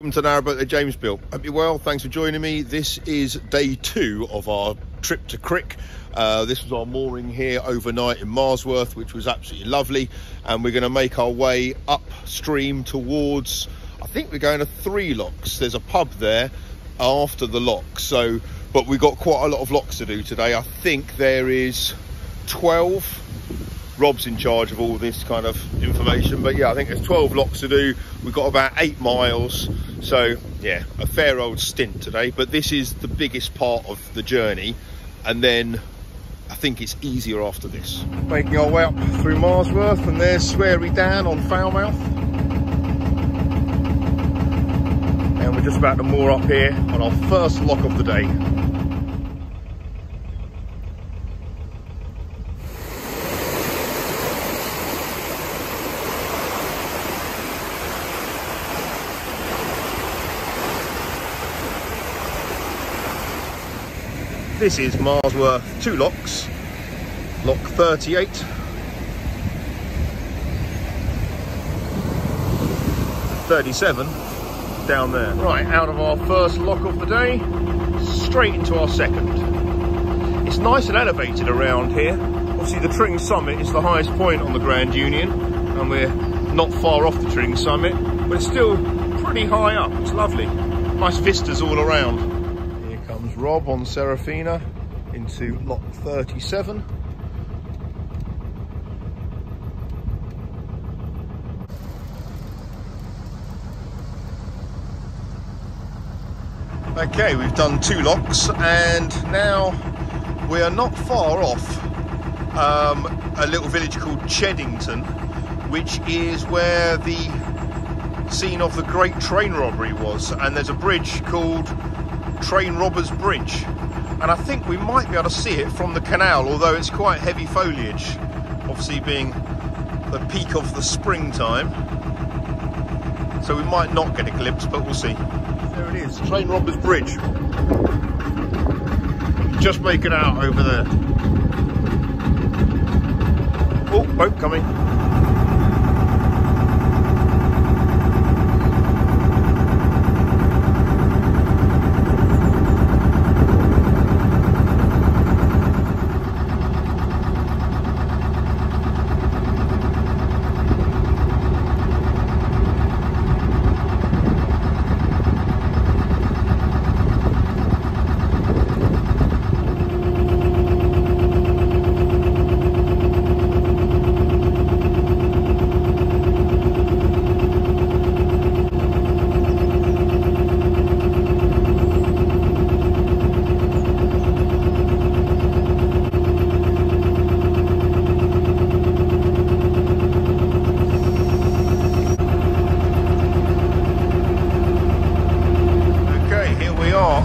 Welcome to Narrowboat at James built. Hope you're well, thanks for joining me. This is day 2 of our trip to Crick. This was our mooring here overnight in Marsworth, which was absolutely lovely, and we're going to make our way upstream towards, I think we're going to 3 locks. There's a pub there after the lock, so but we've got quite a lot of locks to do today. I think there is 12. Rob's in charge of all this kind of information, but yeah, I think there's 12 locks to do. We've got about 8 miles, so yeah, a fair old stint today, but this is the biggest part of the journey, and then I think it's easier after this. Making our way up through Marsworth, and there's Sweary Dan on Foulmouth, and we're just about to moor up here on our first lock of the day. This is Marsworth 2 locks, lock 38, 37 down there. Right, out of our first lock of the day, straight into our second. It's nice and elevated around here. Obviously the Tring Summit is the highest point on the Grand Union, and we're not far off the Tring Summit, but it's still pretty high up. It's lovely. Nice vistas all around. Comes Rob on Serafina into lock 37. Okay, we've done 2 locks, and now we are not far off a little village called Cheddington, which is where the scene of the Great Train Robbery was, and there's a bridge called Train Robbers Bridge, and I think we might be able to see it from the canal, although it's quite heavy foliage, obviously being the peak of the springtime, so we might not get a glimpse, but we'll see. There it is, Train Robbers Bridge. Just make it out over there. Oh, boat coming.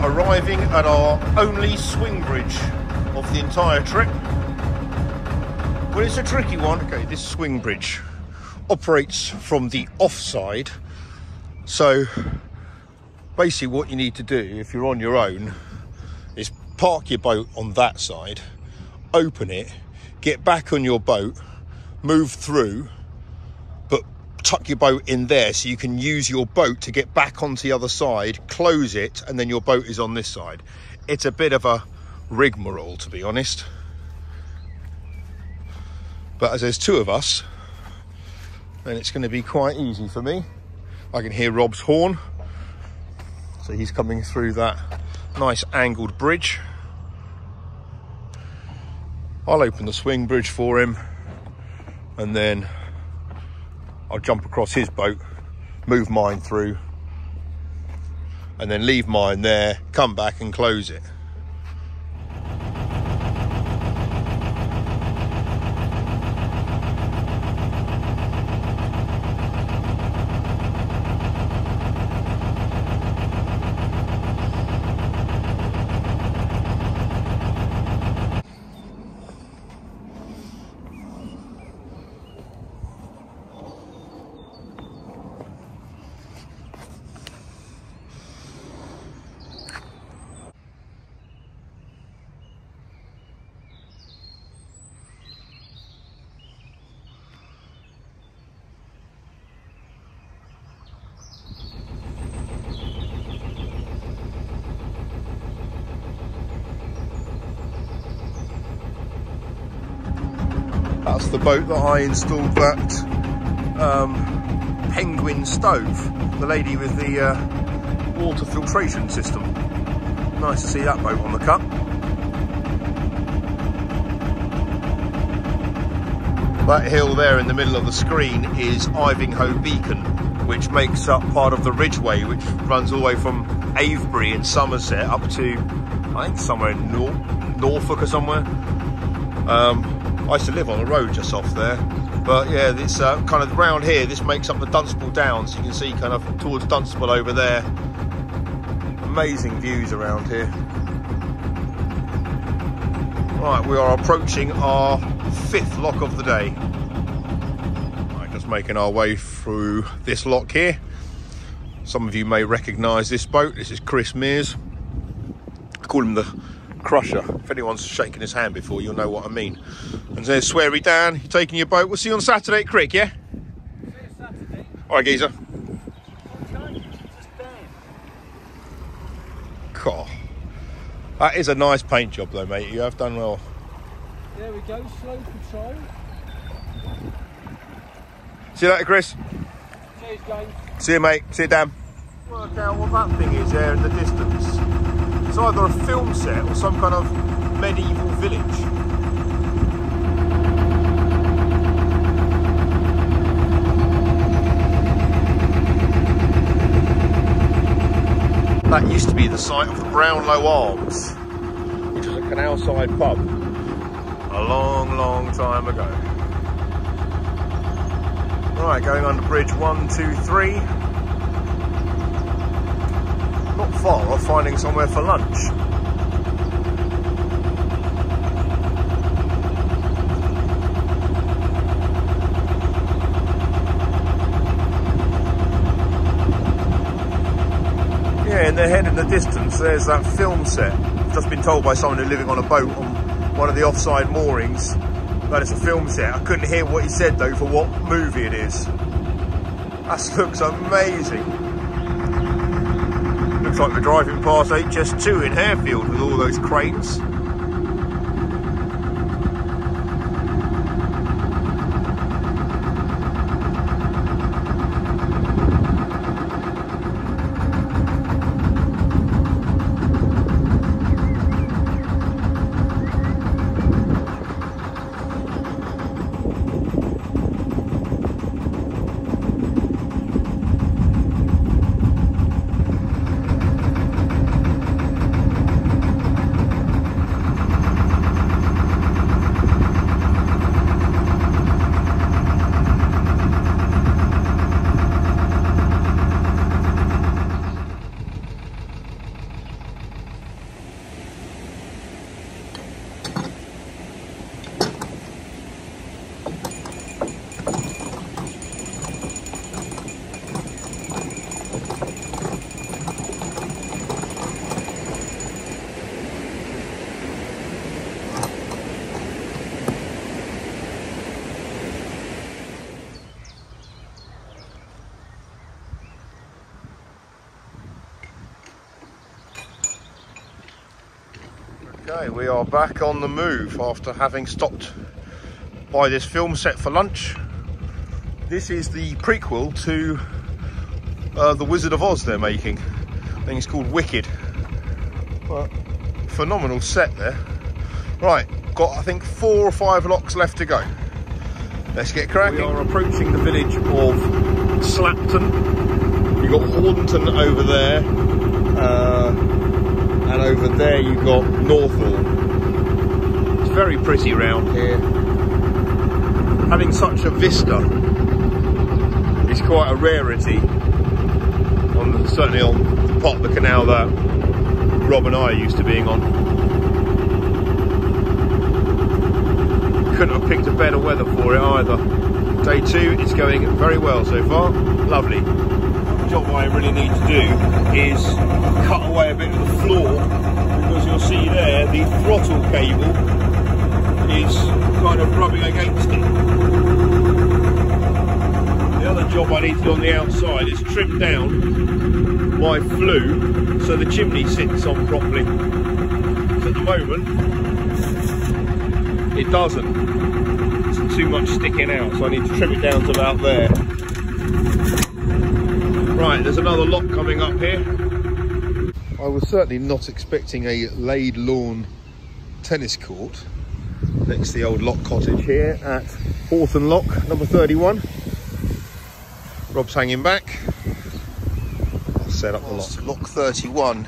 Arriving at our only swing bridge of the entire trip. Well, it's a tricky one. Okay, this swing bridge operates from the offside, so basically what you need to do if you're on your own is park your boat on that side, open it, get back on your boat, move through, but tuck your boat in there so you can use your boat to get back onto the other side, close it, and then your boat is on this side. It's a bit of a rigmarole, to be honest, but as there's 2 of us, then it's going to be quite easy for me. I can hear Rob's horn, so he's coming through that nice angled bridge. I'll open the swing bridge for him, and then I'll jump across his boat, move mine through, and then leave mine there, come back and close it. That's the boat that I installed that Penguin stove. The lady with the water filtration system. Nice to see that boat on the cut. That hill there in the middle of the screen is Ivinghoe Beacon, which makes up part of the Ridgeway, which runs all the way from Avebury in Somerset up to, I think, somewhere in Norfolk or somewhere. I used to live on a road just off there, but yeah, this kind of round here, this makes up the Dunstable Downs. You can see kind of towards Dunstable over there. Amazing views around here. Right, we are approaching our 5th lock of the day. Right, just making our way through this lock here. Some of you may recognise this boat. This is Chris Mears. I call him the Crusher. If anyone's shaken his hand before, you'll know what I mean. And there's Sweary Dan. You're taking your boat. We'll see you on Saturday at Crick, yeah? See you Saturday. All right, geezer. God. That is a nice paint job though, mate. You have done well. There we go, slow control. See you later, Chris. Cheers, James. See you, mate. See you, Dan. Work out what that thing is there in the distance. It's either a film set or some kind of medieval village. That used to be the site of the Brownlow Arms, which was a canal side pub a long, long time ago. Right, going under bridge 1, 2, 3. Not far off finding somewhere for lunch. Yeah, in the head in the distance, there's that film set. I've just been told by someone who's living on a boat on one of the offside moorings that it's a film set. I couldn't hear what he said though for what movie it is. That looks amazing. Looks like we're driving past HS2 in Harefield with all those cranes. Okay, we are back on the move after having stopped by this film set for lunch. This is the prequel to The Wizard of Oz they're making. I think it's called Wicked. But phenomenal set there. Right, got I think 4 or 5 locks left to go. Let's get cracking. We are approaching the village of Slapton. You've got Hornton over there. And over there you've got Northall. It's very pretty round here. Having such a vista is quite a rarity, certainly on the part of the canal that Rob and I are used to being on. Couldn't have picked a better weather for it either. Day 2 is going very well so far. Lovely. The job I really need to do is cut away a bit of the floor, because you'll see there the throttle cable is kind of rubbing against it. The other job I need to do on the outside is trim down my flue so the chimney sits on properly. So at the moment it doesn't. It's too much sticking out, so I need to trim it down to about there. Right, there's another lock coming up here. I was certainly not expecting a laid lawn tennis court next to the old lock cottage here at Horton Lock, number 31. Rob's hanging back. I'll set up the lock. Lock 31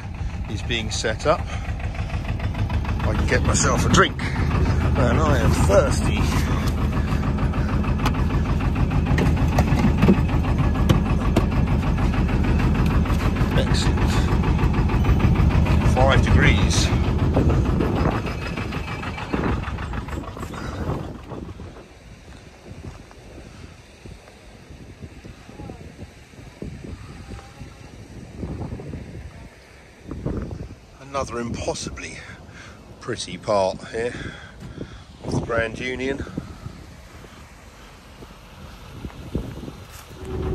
is being set up. I can get myself a drink, and I am thirsty. Excellent. 5 degrees. Another impossibly pretty part here of the Grand Union.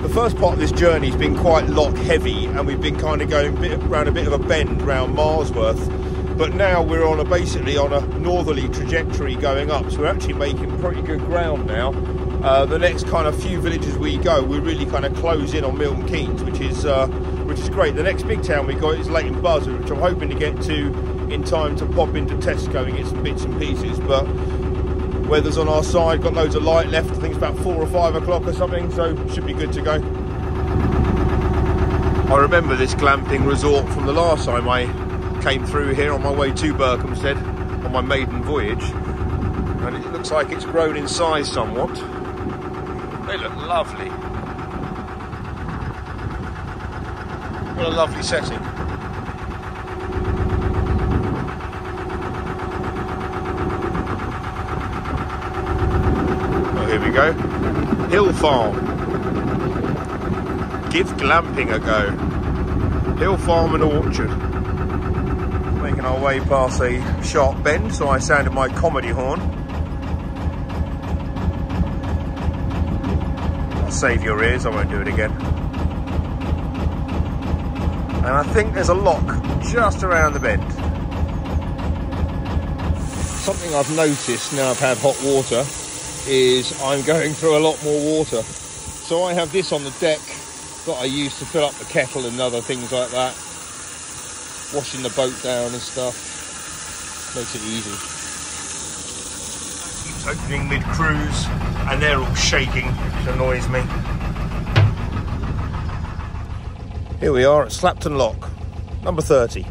The first part of this journey has been quite lock heavy, and we've been kind of going around a bit of a bend around Marsworth, but now we're on basically on a northerly trajectory going up, so we're actually making pretty good ground now. The next kind of few villages we go, we really kind of close in on Milton Keynes, which is great. The next big town we got is Leighton Buzzard, which I'm hoping to get to in time to pop into Tesco and get some bits and pieces, but weather's on our side, got loads of light left. I think it's about 4 or 5 o'clock or something, so should be good to go. I remember this glamping resort from the last time I came through here on my way to Berkhamsted on my maiden voyage, and it looks like it's grown in size somewhat. They look lovely. What a lovely setting. Oh, here we go. Hill Farm. Give glamping a go. Hill Farm and Orchard. Making our way past a sharp bend, so I sounded my comedy horn. I'll save your ears, I won't do it again. And I think there's a lock just around the bend. Something I've noticed now I've had hot water is I'm going through a lot more water. So I have this on the deck that I use to fill up the kettle and other things like that. Washing the boat down and stuff. Makes it easy. Keeps opening mid-cruise and they're all shaking, which annoys me. Here we are at Slapton Lock, number 30.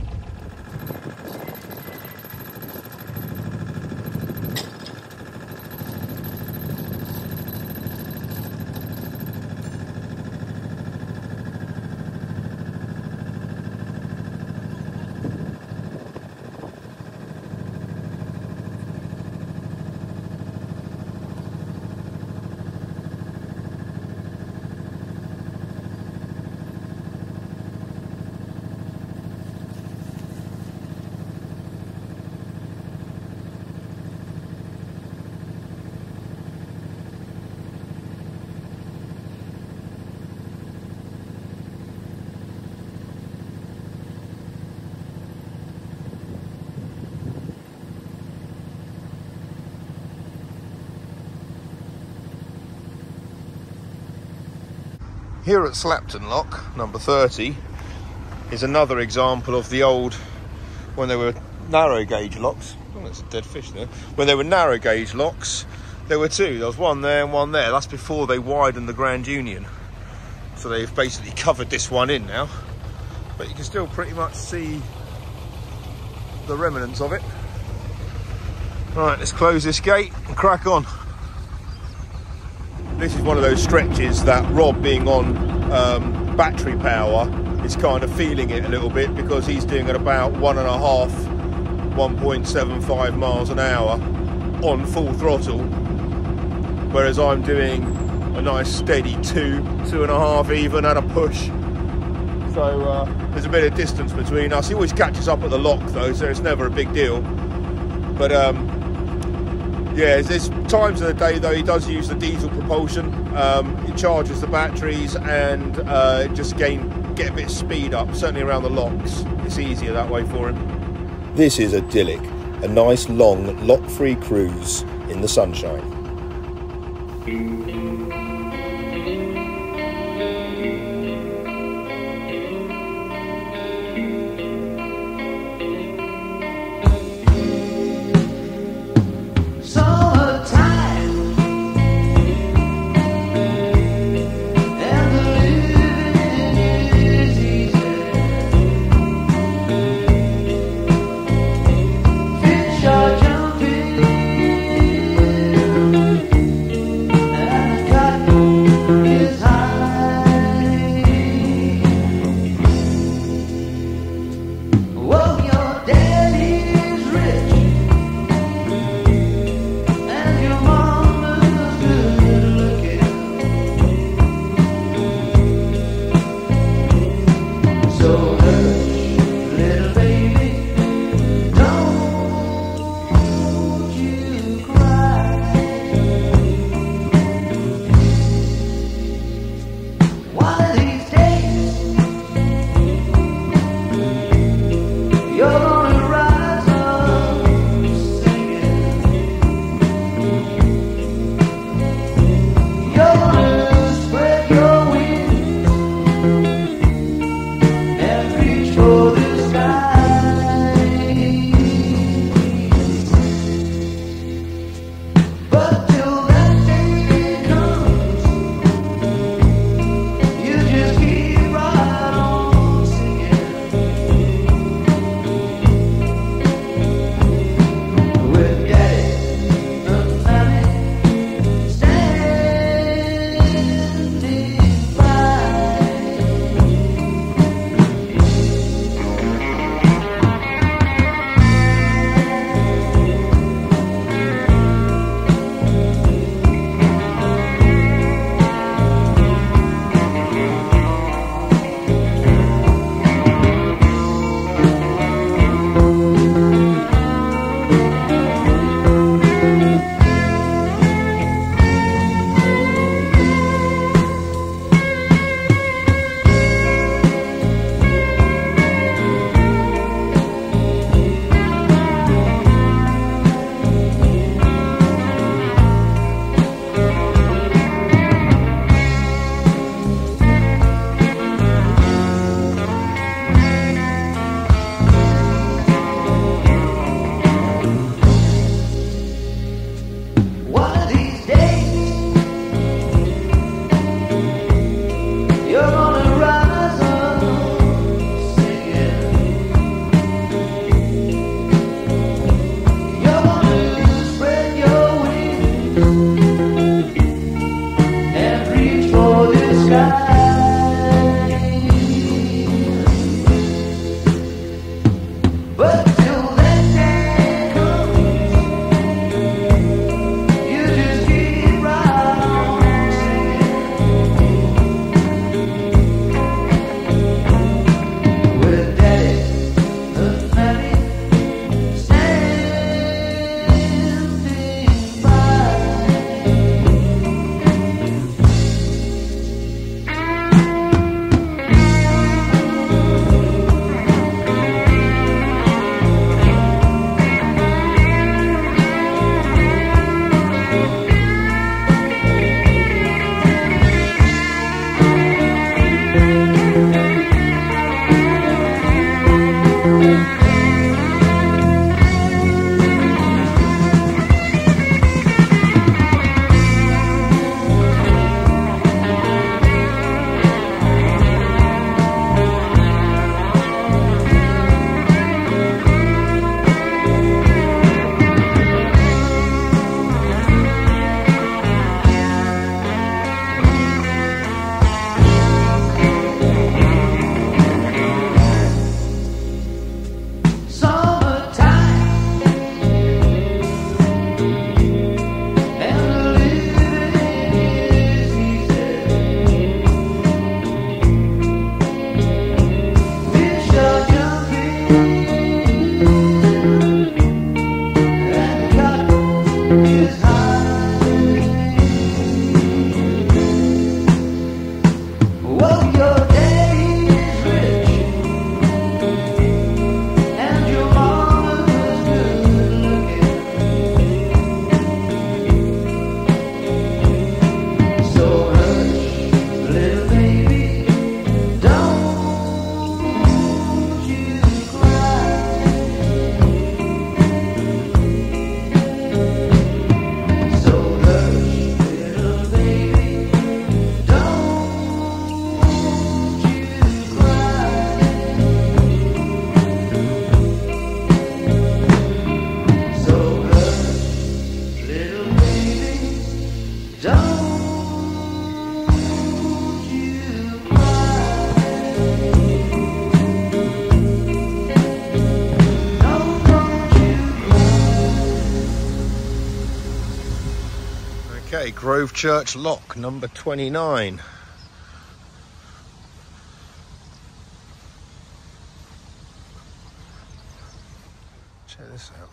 Here at Slapton Lock, number 30, is another example of the old, when they were narrow gauge locks. Oh, that's a dead fish there. When they were narrow gauge locks, there were two. There was one there and one there. That's before they widened the Grand Union. So they've basically covered this one in now. But you can still pretty much see the remnants of it. Right, let's close this gate and crack on. This is one of those stretches that Rob, being on battery power, is kind of feeling it a little bit, because he's doing at about 1.75 miles an hour on full throttle, whereas I'm doing a nice steady 2.5 even at a push. So there's a bit of distance between us. He always catches up at the lock though, so it's never a big deal. But yeah, there's times of the day though he does use the diesel propulsion. It charges the batteries and just get a bit of speed up, certainly around the locks. It's easier that way for him. This is idyllic. a nice long lock-free cruise in the sunshine. Got Okay, Grove Church lock number 29. Check this out.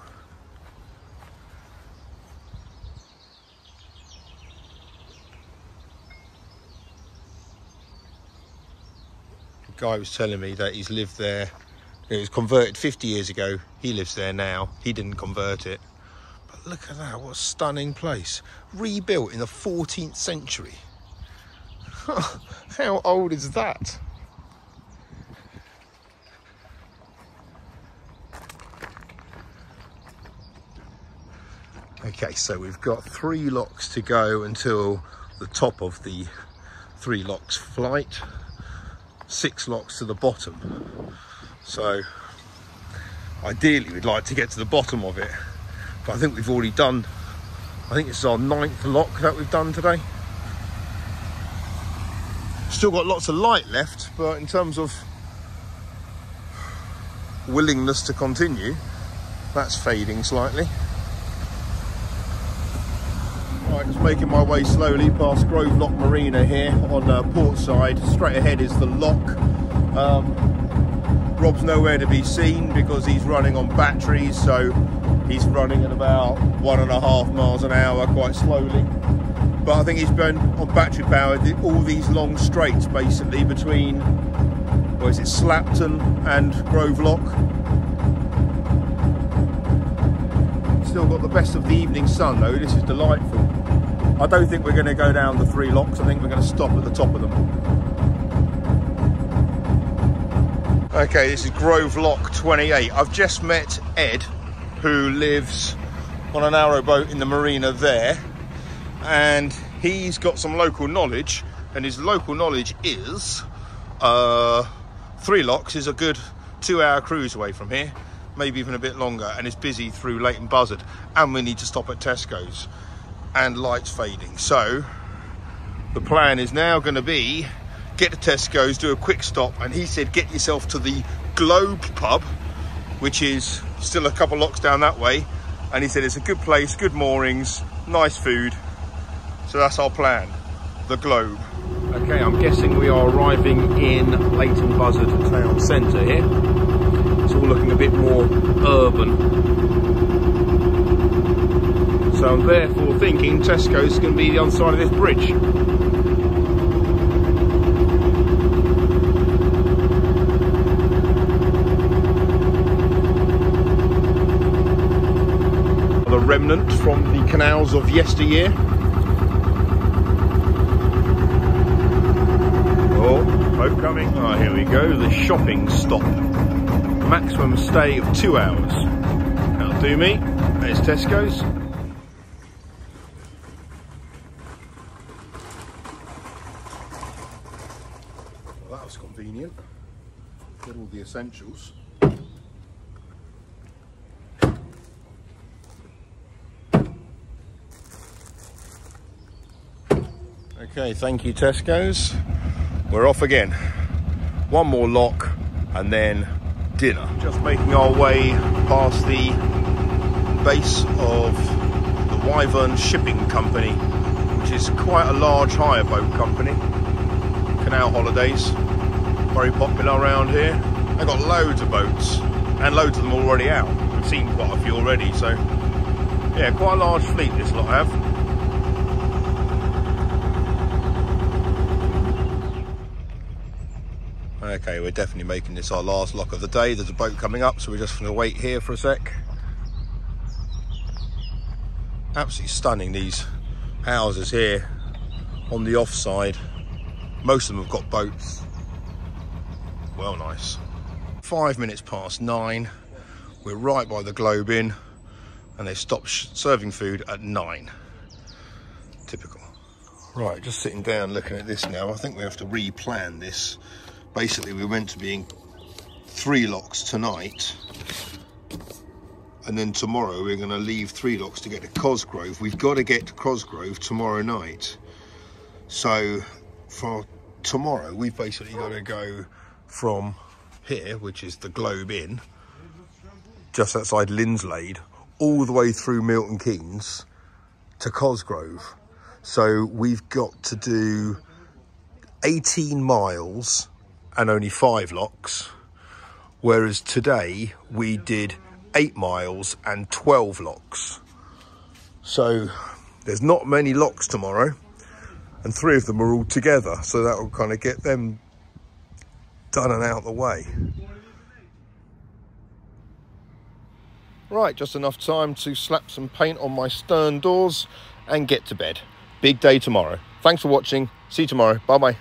The guy was telling me that he's lived there. It was converted 50 years ago. He lives there now. He didn't convert it. But look at that, what a stunning place. Rebuilt in the 14th century. How old is that? Okay, so we've got 3 locks to go until the top of the 3 locks flight. 6 locks to the bottom. So ideally we'd like to get to the bottom of it, but I think we've already done, I think this is our 9th lock that we've done today. Still got lots of light left, but in terms of willingness to continue, that's fading slightly. Right, just making my way slowly past Grove Lock Marina here on port side. Straight ahead is the lock. Rob's nowhere to be seen because he's running on batteries, so he's running at about 1.5 miles an hour quite slowly. But I think he's been on battery power all these long straights basically between, where is it, Slapton and Grove Lock. Still got the best of the evening sun though, this is delightful. I don't think we're going to go down the 3 locks, I think we're going to stop at the top of them. Okay, this is Grove Lock 28. I've just met Ed, who lives on a narrowboat in the marina there, and he's got some local knowledge, and his local knowledge is 3 locks is a good 2-hour cruise away from here, maybe even a bit longer, and it's busy through Leighton Buzzard, and we need to stop at Tesco's, and lights fading. So the plan is now going to be get to Tesco's, do a quick stop, and he said get yourself to the Globe pub, which is still a couple locks down that way, and he said it's a good place, good moorings, nice food. So that's our plan, the Globe. Okay, I'm guessing we are arriving in Leighton Buzzard town centre here. It's all looking a bit more urban. So I'm therefore thinking Tesco's is going to be the other side of this bridge. The remnant from the canals of yesteryear. Oh, boat coming. Ah, here we go, the shopping stop. Maximum stay of 2 hours. That'll do me. There's Tesco's. Well, that was convenient. Get all the essentials. Okay, thank you Tesco's. We're off again. 1 more lock and then dinner. Just making our way past the base of the Wyvern Shipping Company, which is quite a large hire boat company. Canal holidays, very popular around here. They've got loads of boats and loads of them already out. We've seen quite a few already, so yeah, quite a large fleet this lot have. Okay, we're definitely making this our last lock of the day. There's a boat coming up, so we're just going to wait here for a sec. Absolutely stunning, these houses here on the offside. Most of them have got boats. Well, nice. 5 minutes past 9. We're right by the Globe Inn, and they stopped serving food at 9. Typical. Right, just sitting down looking at this now. I think we have to replan this. Basically, we're meant to be in 3 locks tonight, and then tomorrow we're going to leave 3 locks to get to Cosgrove. We've got to get to Cosgrove tomorrow night. So for tomorrow, we've basically got to go from here, which is the Globe Inn, just outside Linslade, all the way through Milton Keynes to Cosgrove. So we've got to do 18 miles and only 5 locks, whereas today we did 8 miles and 12 locks. So there's not many locks tomorrow, and 3 of them are all together, so that will kind of get them done and out the way. Right, just enough time to slap some paint on my stern doors and get to bed. Big day tomorrow. Thanks for watching. See you tomorrow. Bye bye.